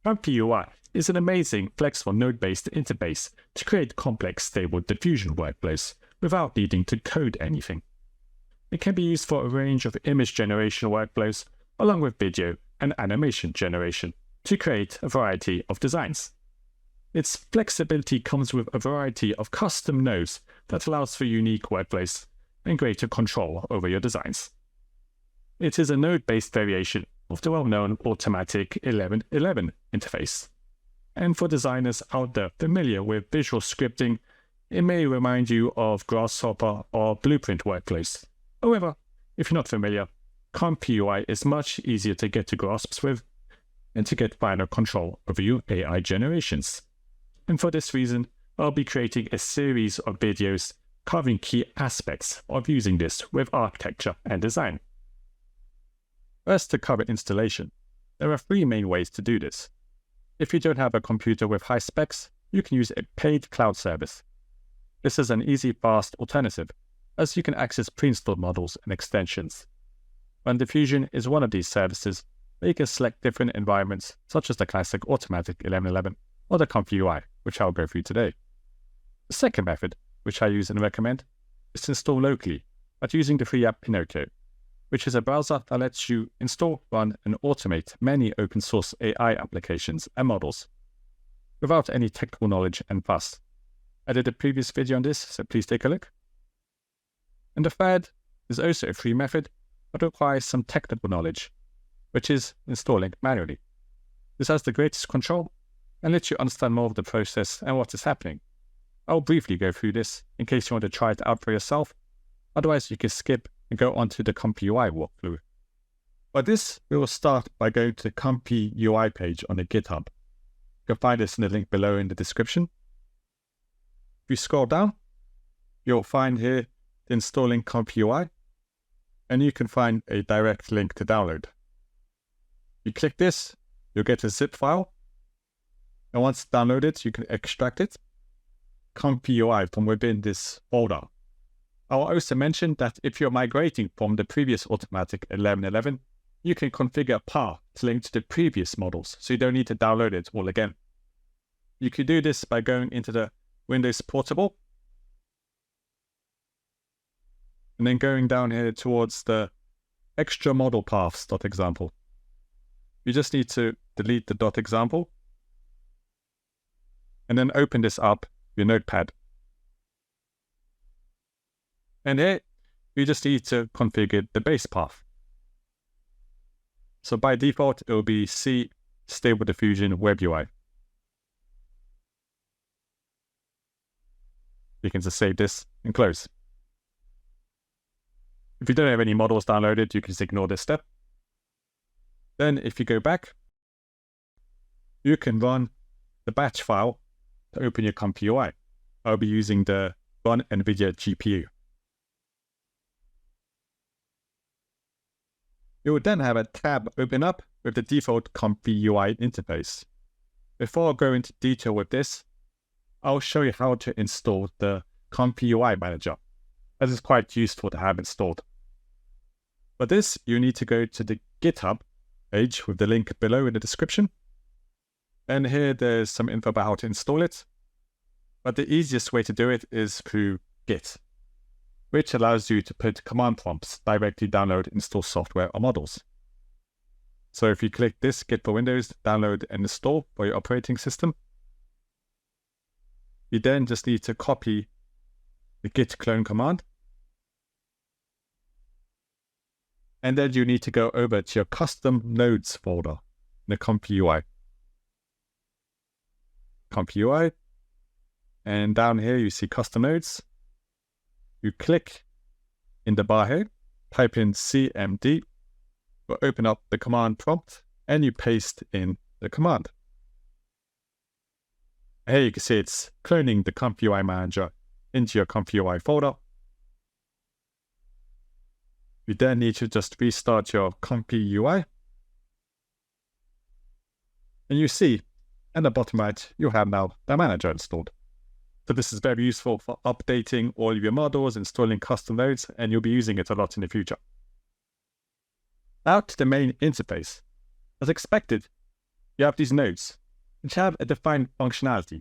ComfyUI is an amazing, flexible node-based interface to create complex, stable diffusion workflows without needing to code anything. It can be used for a range of image generation workflows, along with video and animation generation, to create a variety of designs. Its flexibility comes with a variety of custom nodes that allows for unique workflows and greater control over your designs. It is a node-based variation of the well-known automatic 1111 interface. And for designers out there familiar with visual scripting, it may remind you of Grasshopper or Blueprint workflows. However, if you're not familiar, ComfyUI is much easier to get to grasps with and to get final control over your AI generations. And for this reason, I'll be creating a series of videos covering key aspects of using this with architecture and design. First, to cover installation. There are three main ways to do this. If you don't have a computer with high specs, you can use a paid cloud service. This is an easy, fast alternative, as you can access pre-installed models and extensions. When Diffusion is one of these services, you can select different environments, such as the classic automatic 1111 or the ComfyUI, which I'll go through today. The second method, which I use and recommend, is to install locally, but using the free app Pinocchio, which is a browser that lets you install, run, and automate many open source AI applications and models without any technical knowledge and fuss. I did a previous video on this, so please take a look. And the third is also a free method, but requires some technical knowledge, which is installing manually. This has the greatest control and lets you understand more of the process and what is happening. I'll briefly go through this in case you want to try it out for yourself. Otherwise, you can skip and go on to the ComfyUI walkthrough. For this, we will start by going to the ComfyUI page on the GitHub. You'll find this in the link below in the description. If you scroll down, you'll find here the installing ComfyUI, and you can find a direct link to download. You click this, you'll get a zip file, and once downloaded, you can extract it, ComfyUI, from within this folder. I will also mention that if you're migrating from the previous automatic 1111, you can configure a path to link to the previous models, so you don't need to download it all again. You can do this by going into the Windows Portable, and then going down here towards the extra model paths.example. You just need to delete the .example, and then open this up with your notepad. And here, you just need to configure the base path. So by default, it will be C Stable Diffusion Web UI. You can just save this and close. If you don't have any models downloaded, you can just ignore this step. Then if you go back, you can run the batch file to open your ComfyUI. I'll be using the Run NVIDIA GPU. You will then have a tab open up with the default ComfyUI interface. Before I go into detail with this, I'll show you how to install the ComfyUI manager, as it's quite useful to have installed. For this, you need to go to the GitHub page with the link below in the description. And here there's some info about how to install it. But the easiest way to do it is through Git, which allows you to put command prompts directly download, install software or models. So if you click this, Git for Windows, download and install for your operating system, you then just need to copy the git clone command. And then you need to go over to your custom nodes folder in the ComfyUI. ComfyUI, and down here you see custom nodes. You click in the bar here, type in CMD, will open up the command prompt, and you paste in the command. Here you can see it's cloning the ComfyUI manager into your ComfyUI folder. You then need to just restart your ComfyUI. And you see, in the bottom right, you have now the manager installed. So this is very useful for updating all of your models, installing custom nodes, and you'll be using it a lot in the future. Now to the main interface. As expected, you have these nodes, which have a defined functionality,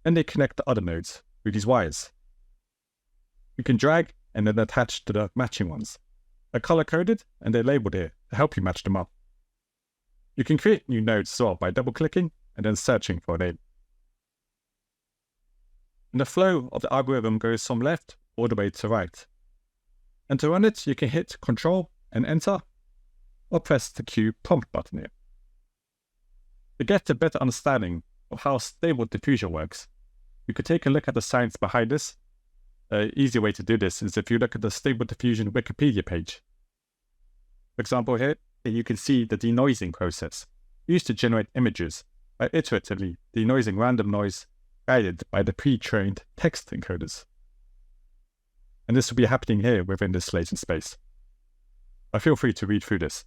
and they connect to other nodes with these wires. You can drag and then attach to the matching ones. They're color-coded and they're labeled here to help you match them up. You can create new nodes as well by double-clicking and then searching for a name. And the flow of the algorithm goes from left all the way to right. And to run it, you can hit Ctrl and Enter, or press the Q prompt button here. To get a better understanding of how Stable Diffusion works, you could take a look at the science behind this. An easy way to do this is if you look at the Stable Diffusion Wikipedia page. For example here, you can see the denoising process used to generate images by iteratively denoising random noise guided by the pre-trained text encoders. And this will be happening here within this latent space. But feel free to read through this.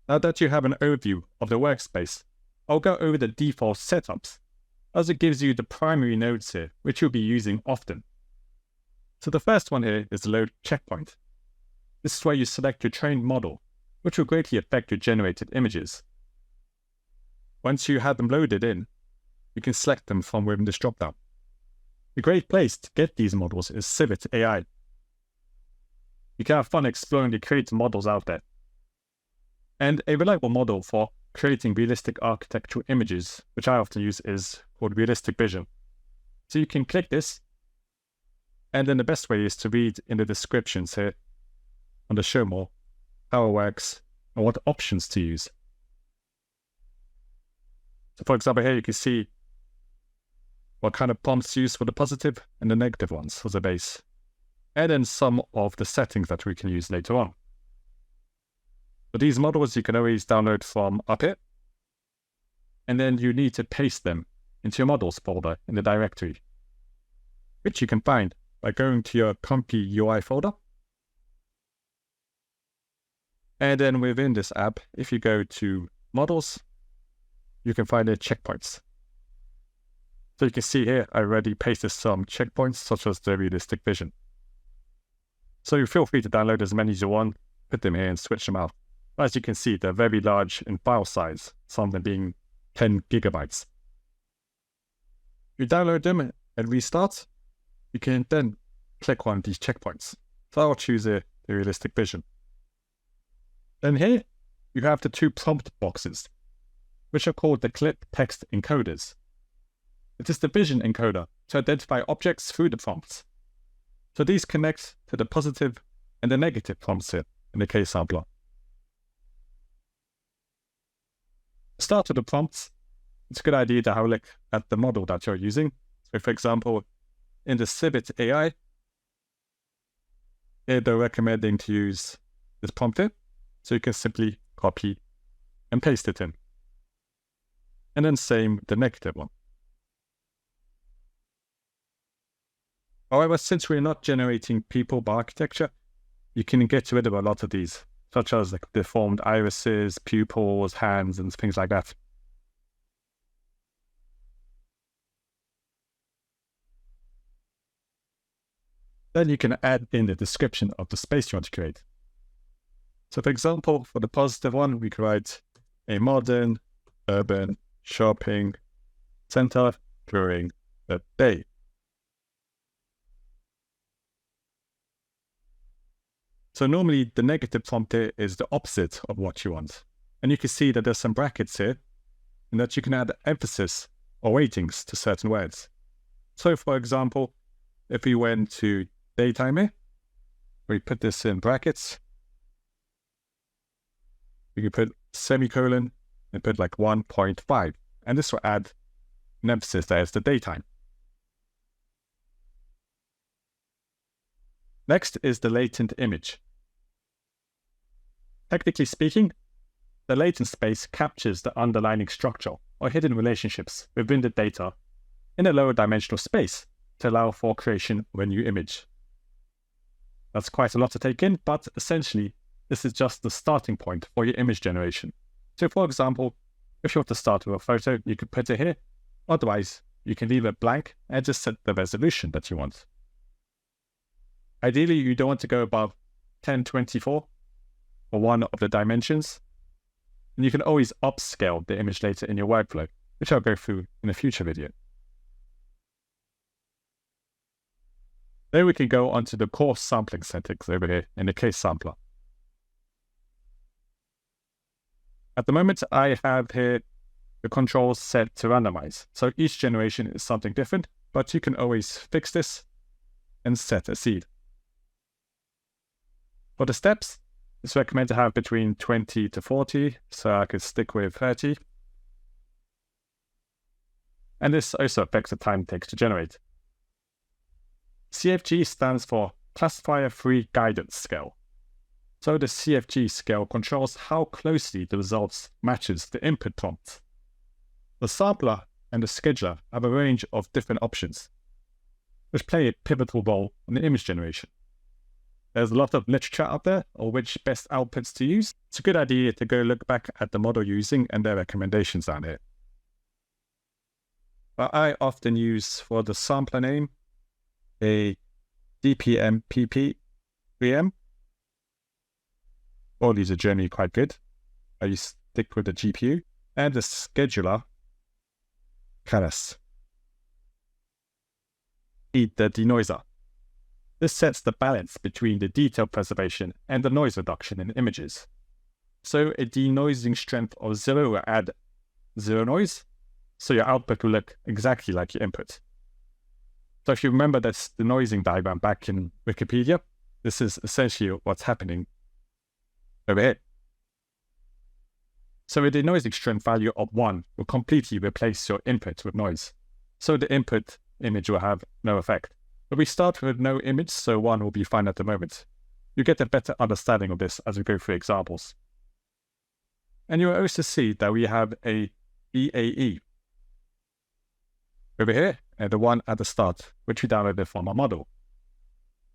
Now that you have an overview of the workspace, I'll go over the default setups, as it gives you the primary nodes here, which you'll be using often. So the first one here is the load checkpoint. This is where you select your trained model, which will greatly affect your generated images. Once you have them loaded in, you can select them from within this dropdown. A great place to get these models is Civet AI. You can have fun exploring the creative models out there. And a reliable model for creating realistic architectural images, which I often use, is called Realistic Vision. So you can click this, and then the best way is to read in the descriptions here on the Show More how it works and what options to use. So for example, here you can see what kind of prompts used for the positive and the negative ones as a base, and then some of the settings that we can use later on. But these models you can always download from up here, and then you need to paste them into your models folder in the directory, which you can find by going to your ComfyUI folder. And then within this app, if you go to models, you can find the checkpoints. So you can see here, I already pasted some checkpoints, such as the Realistic Vision. So you feel free to download as many as you want, put them here and switch them out. As you can see, they're very large in file size, some of them being 10 gigabytes. You download them and restart, you can then click on these checkpoints. So I'll choose the Realistic Vision. Then here, you have the two prompt boxes, which are called the clip text encoders. It is the vision encoder to identify objects through the prompts. So these connect to the positive and the negative prompts here in the case sampler. To start with the prompts, it's a good idea to have a look at the model that you're using. So for example, in the Civet AI, here they're recommending to use this prompt here. So you can simply copy and paste it in. And then same the negative one. However, since we're not generating people by architecture, you can get rid of a lot of these, such as like deformed irises, pupils, hands, and things like that. Then you can add in the description of the space you want to create. So for example, for the positive one, we could write a modern, urban, shopping center during the day. So normally the negative prompt here is the opposite of what you want. And you can see that there's some brackets here, and that you can add emphasis or weightings to certain words. So for example, if we went to daytime here, we put this in brackets, we can put semicolon and put like 1.5, and this will add an emphasis there as the daytime. Next is the latent image. Technically speaking, the latent space captures the underlying structure or hidden relationships within the data in a lower dimensional space to allow for creation of a new image. That's quite a lot to take in, but essentially, this is just the starting point for your image generation. So for example, if you want to start with a photo, you could put it here. Otherwise, you can leave it blank and just set the resolution that you want. Ideally, you don't want to go above 1024 for one of the dimensions. And you can always upscale the image later in your workflow, which I'll go through in a future video. Then we can go onto the core sampling settings over here in the case sampler. At the moment, I have here the controls set to randomize. So each generation is something different, but you can always fix this and set a seed. For the steps, it's recommended to have between 20 to 40, so I could stick with 30. And this also affects the time it takes to generate. CFG stands for Classifier Free Guidance Scale. So the CFG scale controls how closely the results matches the input prompt. The sampler and the scheduler have a range of different options, which play a pivotal role in the image generation. There's a lot of literature out there on which best outputs to use. It's a good idea to go look back at the model you're using and their recommendations down here. But I often use for the sampler name a DPMPP3M. All these are generally quite good. I stick with the GPU and the scheduler Caras. The denoiser. This sets the balance between the detail preservation and the noise reduction in images. So a denoising strength of 0 will add 0 noise, so your output will look exactly like your input. So if you remember this denoising diagram back in Wikipedia, this is essentially what's happening over here. So a denoising strength value of 1 will completely replace your input with noise. So the input image will have no effect. But we start with no image, so 1 will be fine at the moment. You get a better understanding of this as we go through examples. And you will also see that we have a BAE over here, and the one at the start, which we downloaded from our model.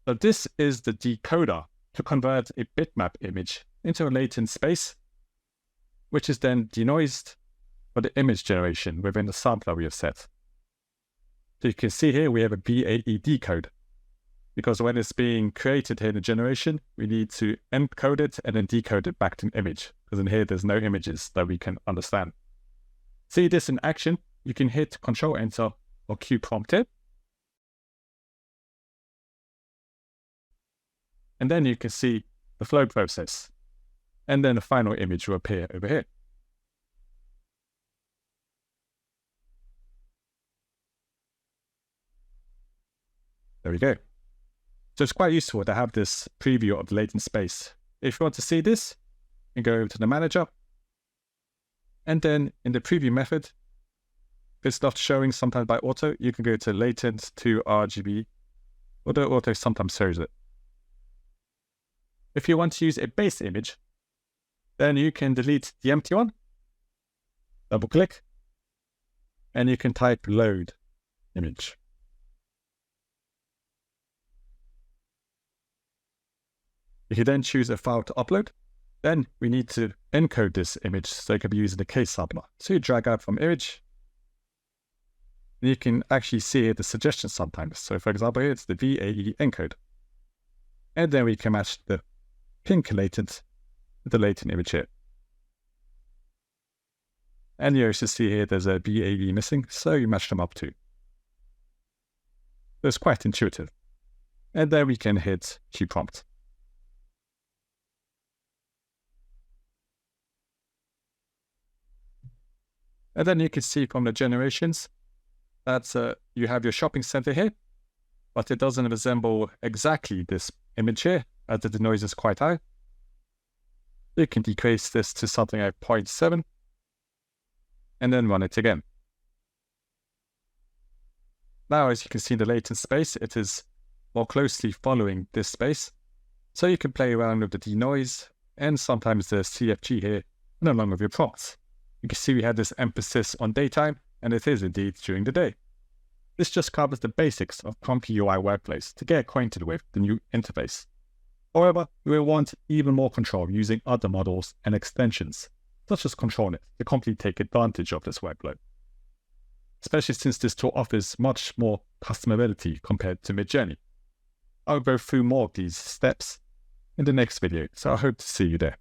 So this is the decoder to convert a bitmap image into a latent space, which is then denoised for the image generation within the sampler we have set. So you can see here we have a BAE decode, because when it's being created here in the generation, we need to encode it and then decode it back to an image, because in here there's no images that we can understand. See this in action, you can hit Control-Enter or Q prompt it. And then you can see the flow process. And then the final image will appear over here. There we go. So it's quite useful to have this preview of the latent space. If you want to see this, you go over to the manager. And then in the preview method, if it's not showing sometimes by auto, you can go to latent to RGB, although auto sometimes shows it. If you want to use a base image, then you can delete the empty one, double click, and you can type load image. If you then choose a file to upload, then we need to encode this image so it can be used in the case sampler. So you drag out from image, and you can actually see the suggestions sometimes. So for example, here it's the VAE encode. And then we can match the pink latent with the latent image here. And you also see here there's a BAE missing, so you match them up too. So it's quite intuitive. And then we can hit Q prompt. And then you can see from the generations that you have your shopping center here, but it doesn't resemble exactly this image here, as the noise is quite high. You can decrease this to something like 0.7, and then run it again. Now, as you can see in the latent space, it is more closely following this space, so you can play around with the denoise and sometimes the CFG here, and along with your prompts. You can see we had this emphasis on daytime, and it is indeed during the day. This just covers the basics of ComfyUI workflows to get acquainted with the new interface. However, we will want even more control using other models and extensions, such as ControlNet, to completely take advantage of this workflow. Especially since this tool offers much more customizability compared to Midjourney. I'll go through more of these steps in the next video, so I hope to see you there.